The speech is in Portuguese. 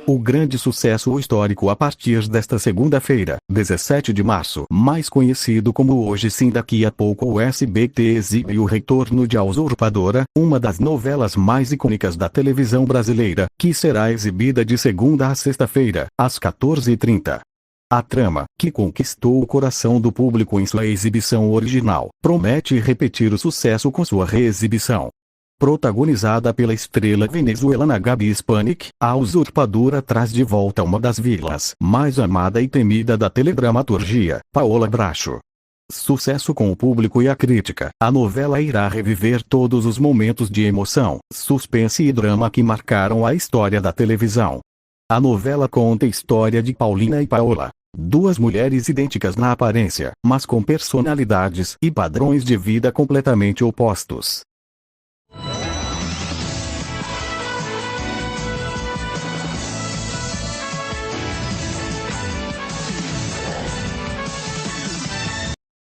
O grande sucesso histórico a partir desta segunda-feira, 17 de março, mais conhecido como Hoje Sim Daqui a Pouco, o SBT exibe o retorno de A Usurpadora, uma das novelas mais icônicas da televisão brasileira, que será exibida de segunda a sexta-feira, às 14h30. A trama, que conquistou o coração do público em sua exibição original, promete repetir o sucesso com sua reexibição. Protagonizada pela estrela venezuelana Gabi Spanik, A Usurpadora traz de volta uma das vilãs mais amada e temida da teledramaturgia, Paola Bracho. Sucesso com o público e a crítica, a novela irá reviver todos os momentos de emoção, suspense e drama que marcaram a história da televisão. A novela conta a história de Paulina e Paola, duas mulheres idênticas na aparência, mas com personalidades e padrões de vida completamente opostos.